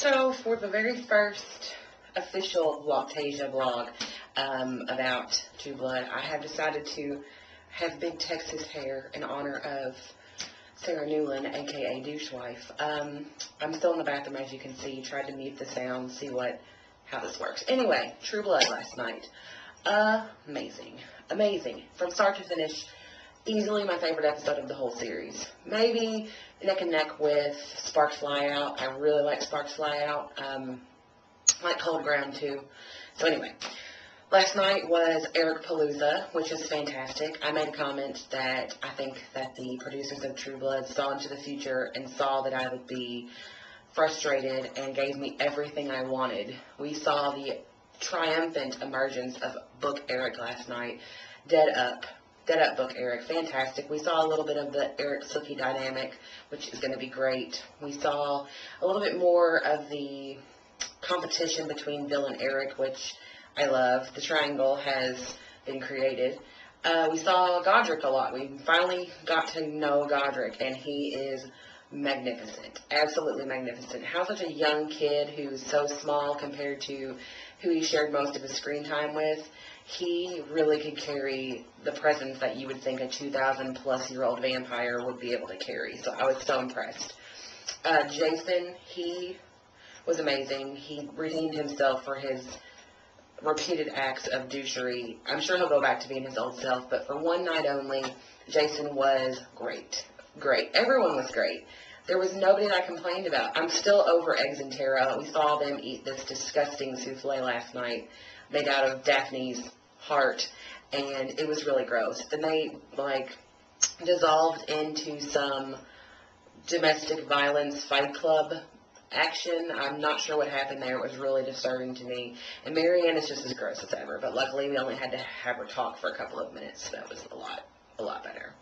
So for the very first official Vlogtasia vlog about True Blood, I have decided to have big Texas hair in honor of Sarah Newland, aka Douchewife. I'm still in the bathroom, as you can see. Tried to mute the sound, see how this works. Anyway, True Blood last night. Amazing. Amazing. From start to finish, easily my favorite episode of the whole series. Maybe neck and neck with Sparks Fly Out. I really like Sparks Fly Out. Like Cold Ground too. So anyway, last night was Eric Palooza, which is fantastic. I made a comment that I think that the producers of True Blood saw into the future and saw that I would be frustrated and gave me everything I wanted. We saw the triumphant emergence of Book Eric last night. Dead up Book Eric, fantastic. We saw a little bit of the Eric Sookie dynamic, which is going to be great. We saw a little bit more of the competition between Bill and Eric, which I love. The triangle has been created. We saw Godric a lot. We finally got to know Godric, and he is magnificent. Absolutely magnificent. How such a young kid who's so small compared to who he shared most of his screen time with, he really could carry the presence that you would think a 2,000-plus-year-old vampire would be able to carry. So I was so impressed. Jason, he was amazing. He redeemed himself for his repeated acts of douchery. I'm sure he'll go back to being his old self, but for one night only, Jason was great. Great. Everyone was great. There was nobody that I complained about. I'm still over Eggs and Tara. We saw them eat this disgusting souffle last night made out of Daphne's heart, and it was really gross. Then they, dissolved into some domestic violence fight club action. I'm not sure what happened there. It was really disturbing to me. And Marianne is just as gross as ever, but luckily we only had to have her talk for a couple of minutes, so that was a lot better.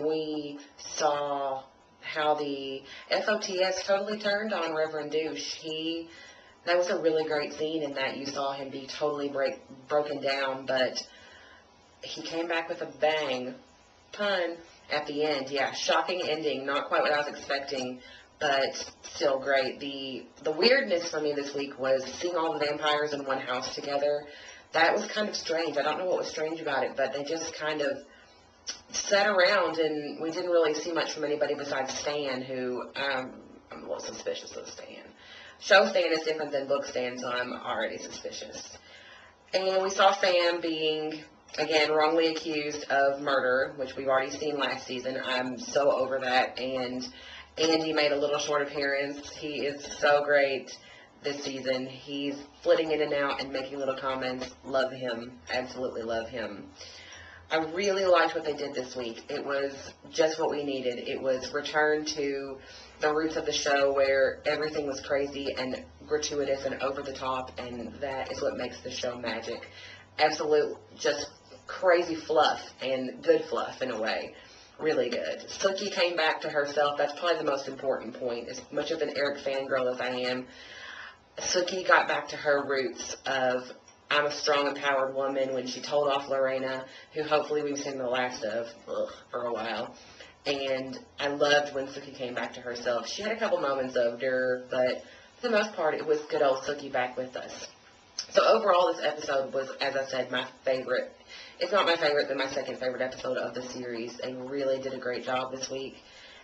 We saw how the FOTS totally turned on Reverend Douche. That was a really great scene in that you saw him be totally broken down, but he came back with a bang. Pun at the end. Yeah, shocking ending. Not quite what I was expecting, but still great. The weirdness for me this week was seeing all the vampires in one house together. That was kind of strange. I don't know what was strange about it, but they just kind of sat around, and we didn't really see much from anybody besides Stan, who I'm a little suspicious of Stan. Show Stan is different than book Stan, so I'm already suspicious. And we saw Sam being, again, wrongly accused of murder, which we've already seen last season. I'm so over that. And Andy made a little short appearance. He is so great this season. He's flitting in and out and making little comments. Love him. Absolutely love him. I really liked what they did this week. It was just what we needed. It was return to the roots of the show where everything was crazy and gratuitous and over the top, and that is what makes the show magic. Absolute, just crazy fluff, and good fluff in a way. Really good. Sookie came back to herself. That's probably the most important point. As much of an Eric fangirl as I am, Sookie got back to her roots of I'm a strong, empowered woman when she told off Lorena, who hopefully we've seen the last of for a while. And I loved when Sookie came back to herself. She had a couple moments of but for the most part, it was good old Sookie back with us. So overall, this episode was, as I said, my favorite. If not my favorite, then my second favorite episode of the series. They really did a great job this week.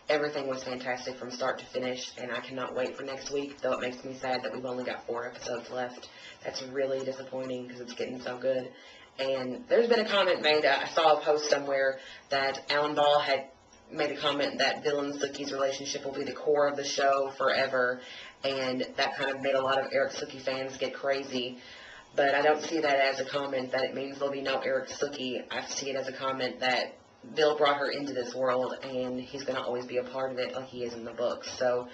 Everything was fantastic from start to finish, and I cannot wait for next week, though it makes me sad that we've only got 4 episodes left. That's really disappointing because it's getting so good. And there's been a comment made, I saw a post somewhere that Alan Ball had made a comment that Bill and Sookie's relationship will be the core of the show forever, and that kind of made a lot of Eric Sookie fans get crazy. But I don't see that as a comment that it means there'll be no Eric Sookie. I see it as a comment that Bill brought her into this world, and he's going to always be a part of it like he is in the books. So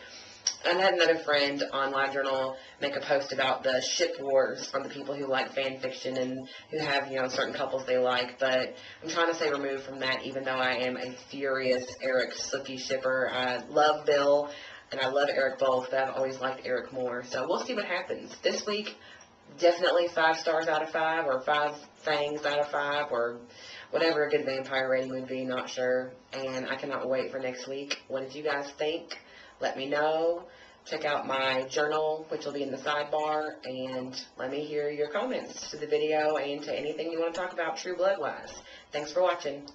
I had another friend on LiveJournal make a post about the ship wars from the people who like fan fiction and who have, certain couples they like. But I'm trying to stay removed from that, even though I am a furious Eric Sookie shipper. I love Bill, and I love Eric both, but I've always liked Eric more. So we'll see what happens. This week, definitely 5 stars out of 5, or 5 fangs out of 5, or whatever a good vampire rating would be, not sure. And I cannot wait for next week. What did you guys think? Let me know. Check out my journal, which will be in the sidebar, and let me hear your comments to the video and to anything you want to talk about True Blood wise. Thanks for watching.